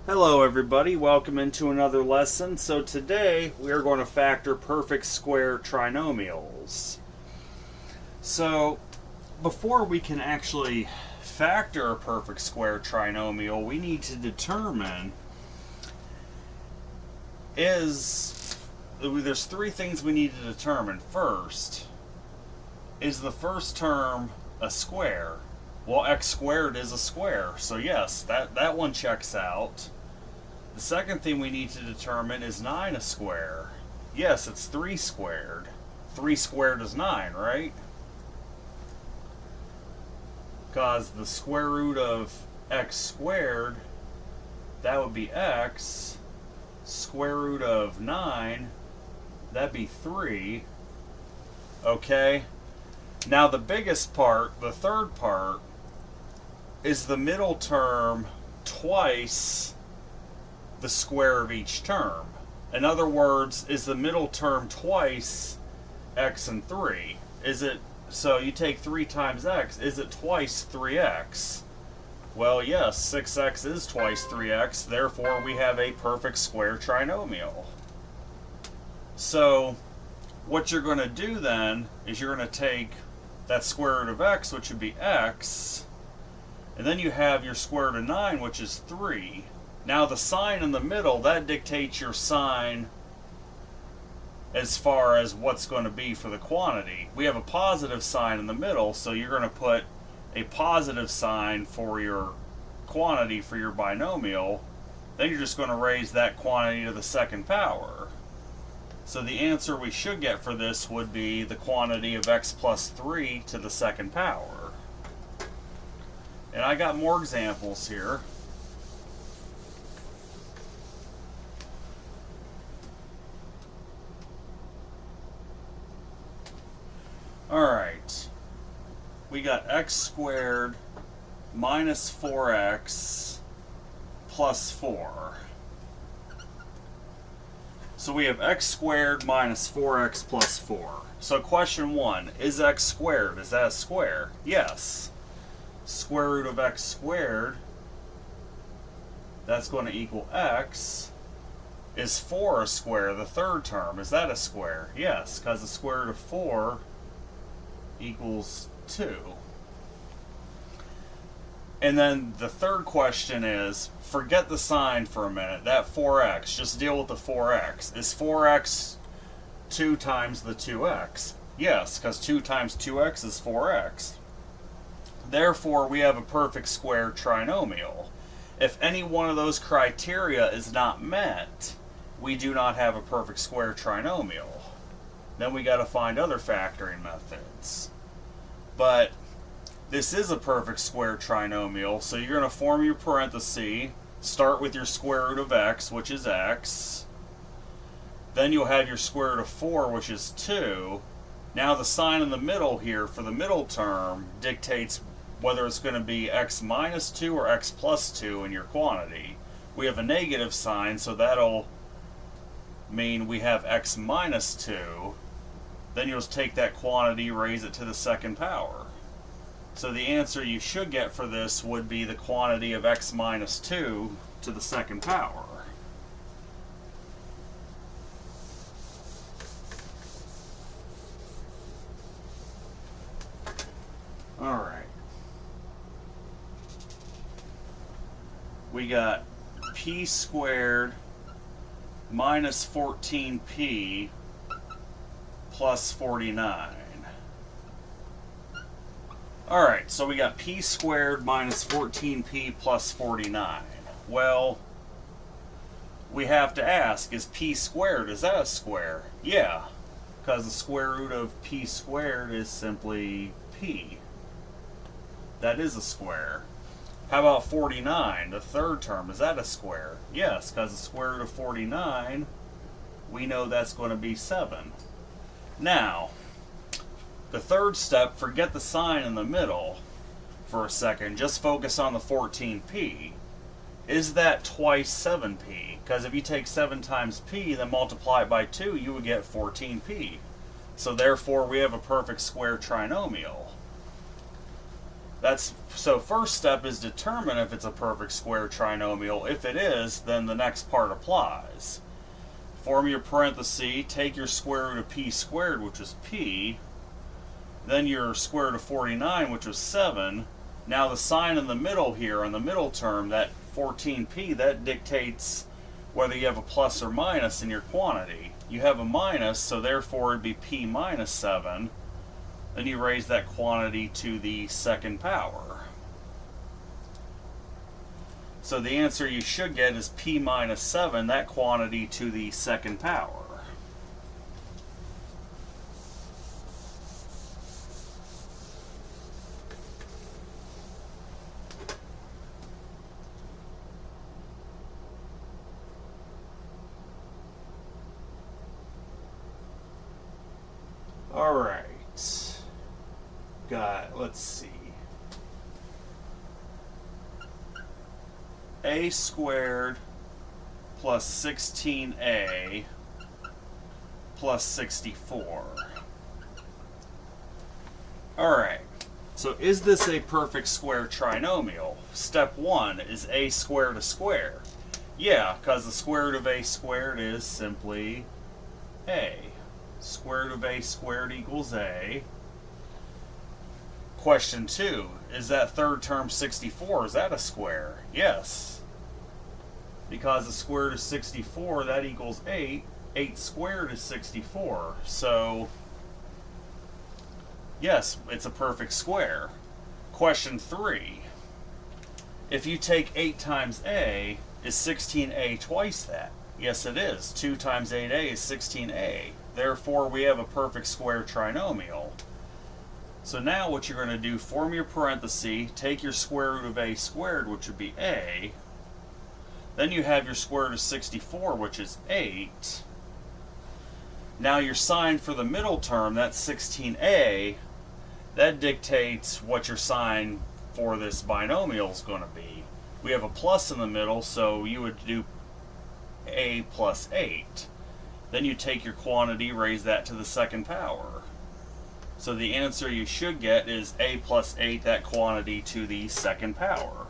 Hello everybody, welcome into another lesson. So today we are going to factor perfect square trinomials. So before we can actually factor a perfect square trinomial, we need to determine there's three things we need to determine. First, is the first term a square? Well, x squared is a square, so yes, that one checks out. The second thing we need to determine, is 9 a square? Yes, it's 3 squared. 3 squared is 9, right? Because the square root of x squared, that would be x. Square root of 9, that'd be 3. Okay? Now the biggest part, the third part, is the middle term twice the square of each term. In other words, is the middle term twice x and 3? Is it, so you take 3 times x, is it twice 3x? Well, yes, 6x is twice 3x, therefore we have a perfect square trinomial. So what you're going to do then is you're going to take that square root of x, which would be x, and then you have your square root of 9, which is 3. Now the sign in the middle, that dictates your sign as far as what's going to be for the quantity. We have a positive sign in the middle, so you're going to put a positive sign for your quantity for your binomial. Then you're just going to raise that quantity to the second power. So the answer we should get for this would be the quantity of x plus 3 to the second power. And I got more examples here. Alright, we got x squared minus 4x plus 4. So we have x squared minus 4x plus 4. So question 1, is x squared, is that a square? Yes. Square root of x squared, that's going to equal x. Is 4 a square, the third term, is that a square? Yes, because the square root of 4 equals 2. And then the third question is, forget the sign for a minute, that 4x, just deal with the 4x. Is 4x 2 times the 2x? Yes, because 2 times 2x is 4x. Therefore, we have a perfect square trinomial. If any one of those criteria is not met, we do not have a perfect square trinomial. Then we got to find other factoring methods. But this is a perfect square trinomial, so you're going to form your parenthesis, start with your square root of x, which is x. Then you'll have your square root of 4, which is 2. Now the sign in the middle here for the middle term dictates whether it's going to be x minus 2 or x plus 2 in your quantity. We have a negative sign, so that'll mean we have x minus 2. Then you'll just take that quantity, raise it to the second power. So the answer you should get for this would be the quantity of x minus 2 to the second power. Alright. We got p squared minus 14p plus 49. Alright, so we got p squared minus 14p plus 49. Well, we have to ask, is p squared, is that a square? Yeah, because the square root of p squared is simply p. That is a square. How about 49, the third term, is that a square? Yes, because the square root of 49, we know that's going to be 7. Now, the third step, forget the sign in the middle for a second, just focus on the 14p. Is that twice 7p? Because if you take 7 times p, then multiply it by 2, you would get 14p. So therefore, we have a perfect square trinomial. So first step is determine if it's a perfect square trinomial. If it is, then the next part applies. Form your parenthesis, take your square root of p squared, which is p, then your square root of 49, which was 7. Now the sign in the middle here, on the middle term, that 14p, that dictates whether you have a plus or minus in your quantity. You have a minus, so therefore it'd be p minus 7. Then you raise that quantity to the second power. So the answer you should get is p minus 7, that quantity to the second power. All right. Let's see. A squared plus 16a plus 64. All right. So is this a perfect square trinomial? Step 1, is a squared a square? Yeah, because the square root of a squared is simply a. Square root of a squared equals a. Question 2, is that third term 64, is that a square? Yes. Because the square root of 64, that equals 8. 8 squared is 64. So, yes, it's a perfect square. Question 3, if you take 8 times a, is 16a twice that? Yes, it is. 2 times 8a is 16a. Therefore, we have a perfect square trinomial. So now what you're going to do, form your parenthesis, take your square root of a squared, which would be a. Then you have your square root of 64, which is 8. Now your sign for the middle term, that's 16a, that dictates what your sign for this binomial is going to be. We have a plus in the middle, so you would do a plus 8. Then you take your quantity, raise that to the second power. So the answer you should get is a plus 8, that quantity to the second power.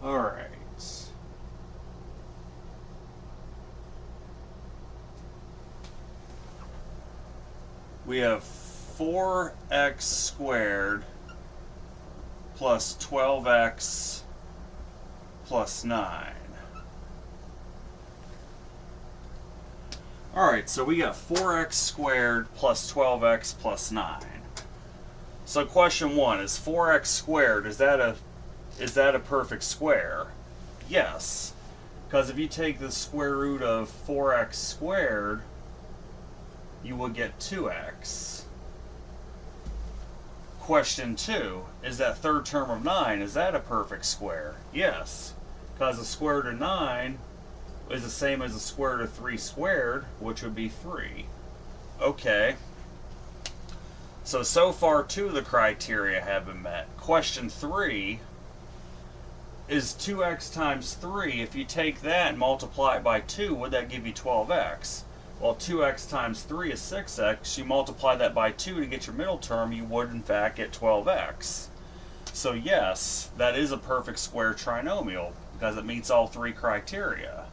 All right. We have 4x squared plus 12x plus 9. Alright, so we got 4x squared plus 12x plus 9. So question 1, is 4x squared, is that a perfect square? Yes. Because if you take the square root of 4x squared, you will get 2x. Question 2, is that third term of 9, is that a perfect square? Yes, because the square root of 9 is the same as the square root of 3 squared, which would be 3. Okay. So far 2 of the criteria have been met. Question 3, is 2x times 3, if you take that and multiply it by 2, would that give you 12x? Well, 2x times 3 is 6x. You multiply that by 2 to get your middle term, you would in fact get 12x. So yes, that is a perfect square trinomial because it meets all 3 criteria.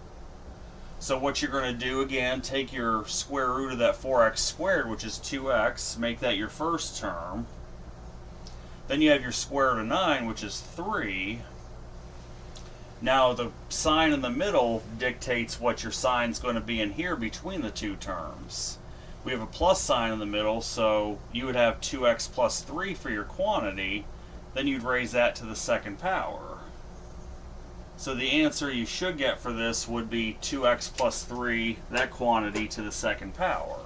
So what you're going to do, again, take your square root of that 4x squared, which is 2x, make that your first term. Then you have your square root of 9, which is 3. Now the sign in the middle dictates what your sign is going to be in here between the 2 terms. We have a plus sign in the middle, so you would have 2x plus 3 for your quantity. Then you'd raise that to the second power. So the answer you should get for this would be 2x plus 3, that quantity to the second power.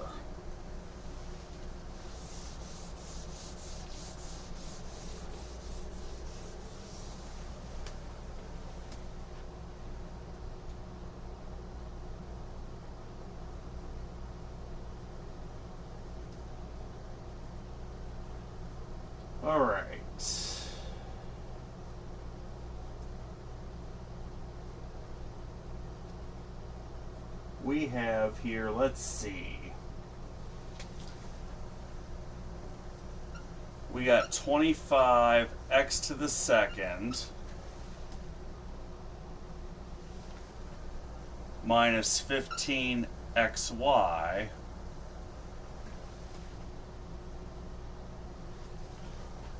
All right. we have here, let's see. We got 25x to the second minus 15xy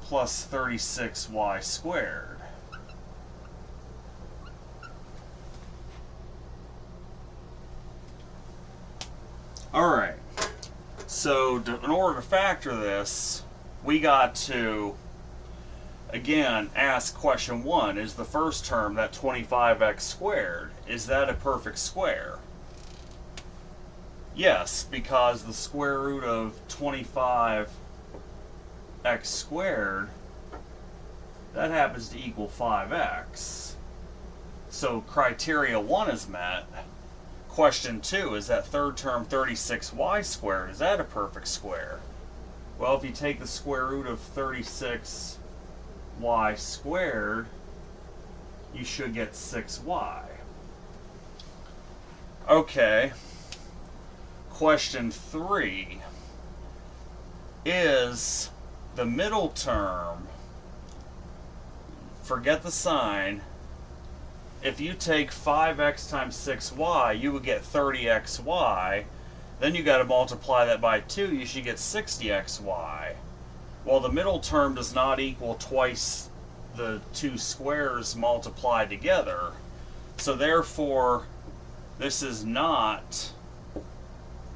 plus 36y squared. Alright, so in order to factor this, we got to, again, ask question 1, is the first term, that 25x squared, is that a perfect square? Yes, because the square root of 25x squared, that happens to equal 5x. So criteria 1 is met. Question 2, is that third term 36y squared, is that a perfect square? Well, if you take the square root of 36y squared, you should get 6y. Okay. Question 3, is the middle term, forget the sign, if you take 5x times 6y, you would get 30xy. Then you got to multiply that by 2, you should get 60xy. Well, the middle term does not equal twice the two squares multiplied together. So therefore, this is not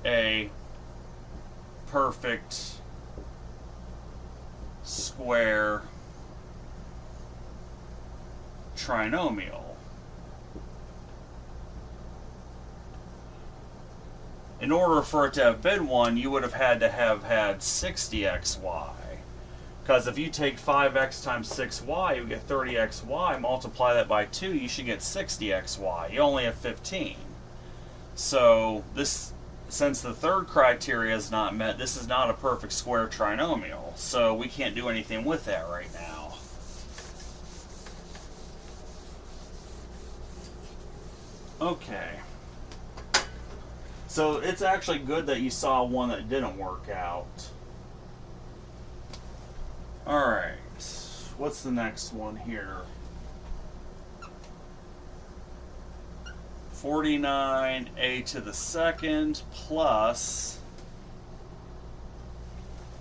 a perfect square trinomial. In order for it to have been one, you would have had 60xy. Because if you take 5x times 6y, you get 30xy, multiply that by 2, you should get 60xy. You only have 15. So this, since the third criteria is not met, this is not a perfect square trinomial. So we can't do anything with that right now. Okay. So it's actually good that you saw one that didn't work out. Alright, what's the next one here? 49a to the second plus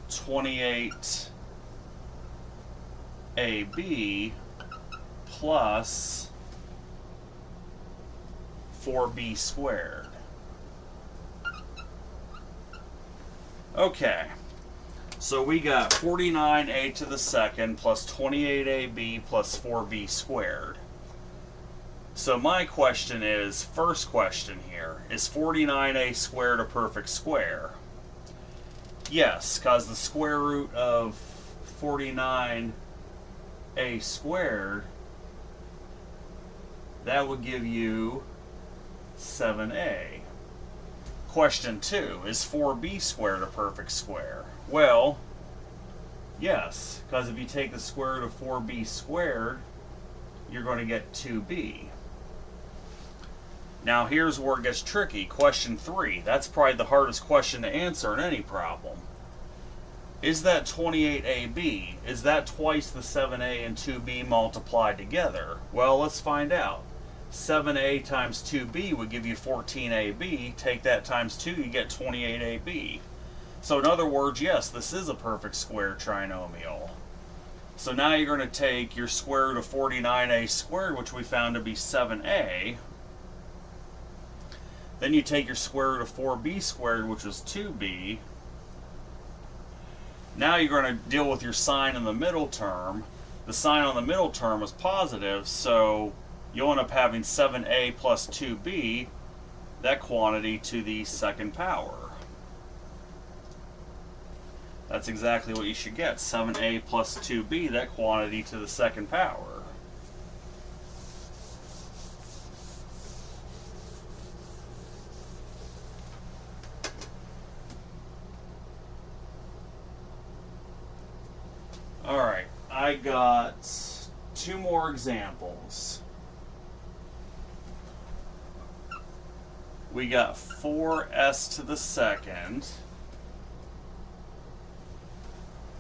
28ab plus 4b squared. Okay, so we got 49a to the second plus 28ab plus 4b squared. So my question is, first question here, is 49a squared a perfect square? Yes, because the square root of 49a squared, that would give you 7a. Question 2, is 4b squared a perfect square? Well, yes, because if you take the square root of 4b squared, you're going to get 2b. Now here's where it gets tricky. Question 3, that's probably the hardest question to answer in any problem. Is that 28ab, is that twice the 7a and 2b multiplied together? Well, let's find out. 7a times 2b would give you 14ab. Take that times 2, you get 28ab. So in other words, yes, this is a perfect square trinomial. So now you're going to take your square root of 49a squared, which we found to be 7a. Then you take your square root of 4b squared, which was 2b. Now you're going to deal with your sign in the middle term. The sign on the middle term is positive, so you'll end up having 7a plus 2b, that quantity, to the second power. That's exactly what you should get, 7a plus 2b, that quantity to the second power. Alright, I got 2 more examples. we got 4s to the second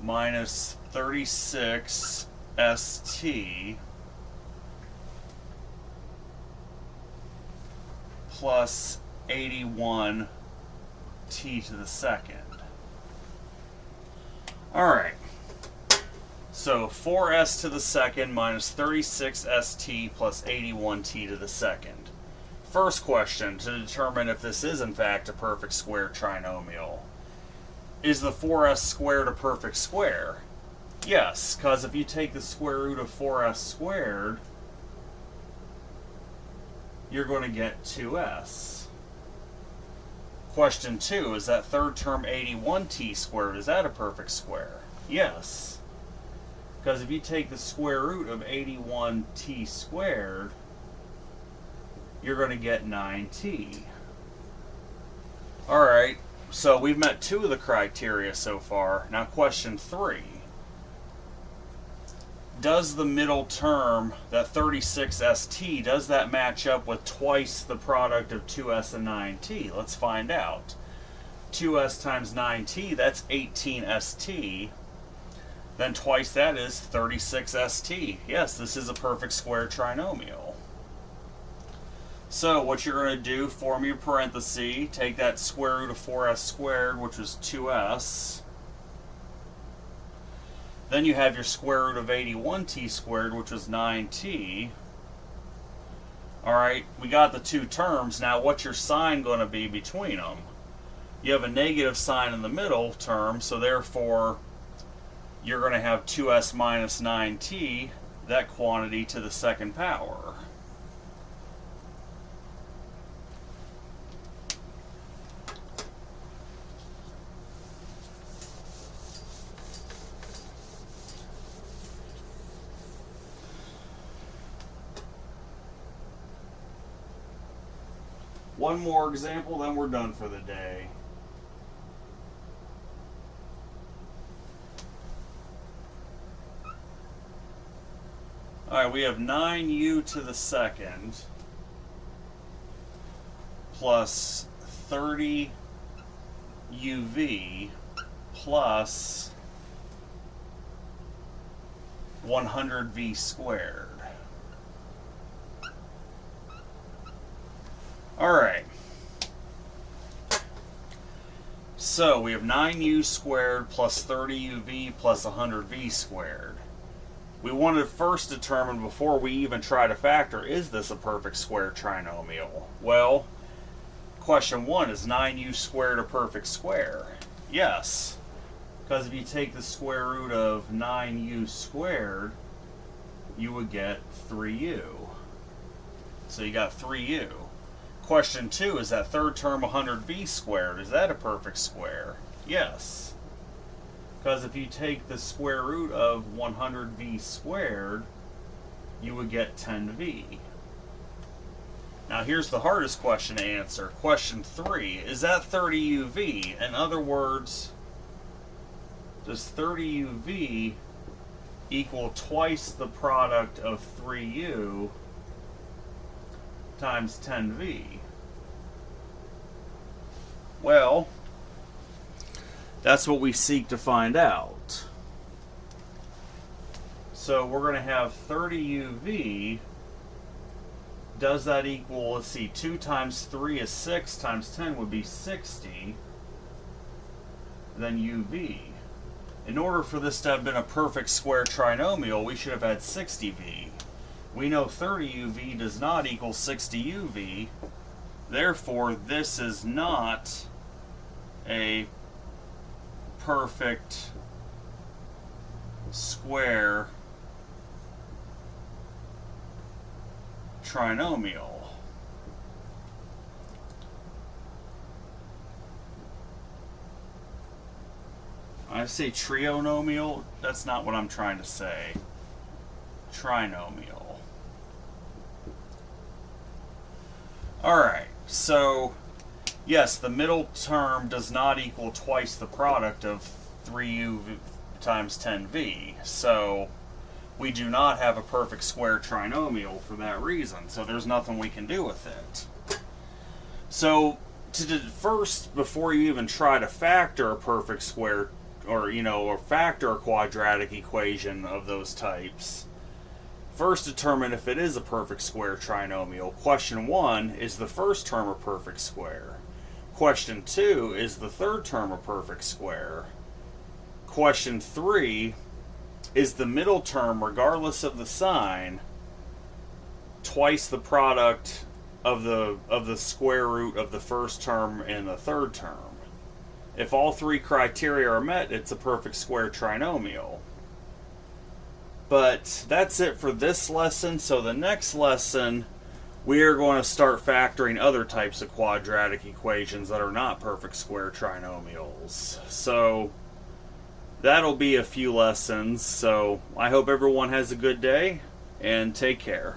minus 36 st plus 81 t to the second. Alright, so 4s to the second minus 36 st plus 81 t to the second. First question, to determine if this is in fact a perfect square trinomial. Is the 4s squared a perfect square? Yes, because if you take the square root of 4s squared, you're going to get 2s. Question 2, is that third term 81t squared, is that a perfect square? Yes, because if you take the square root of 81t squared, you're going to get 9t. Alright, so we've met 2 of the criteria so far. Now question 3. Does the middle term, that 36st, does that match up with twice the product of 2s and 9t? Let's find out. 2s times 9t, that's 18st. Then twice that is 36st. Yes, this is a perfect square trinomial. So what you're going to do, form your parenthesis, take that square root of 4s squared, which was 2s. Then you have your square root of 81t squared, which was 9t. Alright, we got the 2 terms. Now what's your sign going to be between them? You have a negative sign in the middle term, so therefore you're going to have 2s minus 9t, that quantity, to the second power. One more example, then we're done for the day. Alright, we have 9u to the second plus 30uv plus 100v squared. Alright, so we have 9u squared plus 30uv plus 100v squared. We want to first determine, before we even try to factor, is this a perfect square trinomial? Well, question 1, is 9u squared a perfect square? Yes, because if you take the square root of 9u squared, you would get 3u. So you got 3u. Question 2, is that third term 100v squared, is that a perfect square? Yes, because if you take the square root of 100v squared, you would get 10v. Now here's the hardest question to answer. Question 3, is that 30uv? In other words, does 30uv equal twice the product of 3u times 10v? Well, that's what we seek to find out. So we're going to have 30uv. Does that equal, let's see, 2 times 3 is 6, times 10 would be 60, then uv. In order for this to have been a perfect square trinomial, we should have had 60v. We know 30uv does not equal 60uv, therefore this is not a perfect square trinomial. I say trionomial, that's not what I'm trying to say. Trinomial. Alright, so yes, the middle term does not equal twice the product of 3u times 10v. So we do not have a perfect square trinomial for that reason. So there's nothing we can do with it. So, first, before you even try to factor a perfect square, or factor a quadratic equation of those types, first determine if it is a perfect square trinomial. Question 1, is the first term a perfect square? Question 2, is the third term a perfect square? Question 3, is the middle term, regardless of the sign, twice the product of the square root of the first term and the third term? If all three criteria are met, it's a perfect square trinomial. But that's it for this lesson. So the next lesson, we are going to start factoring other types of quadratic equations that are not perfect square trinomials. So that'll be a few lessons. So I hope everyone has a good day and take care.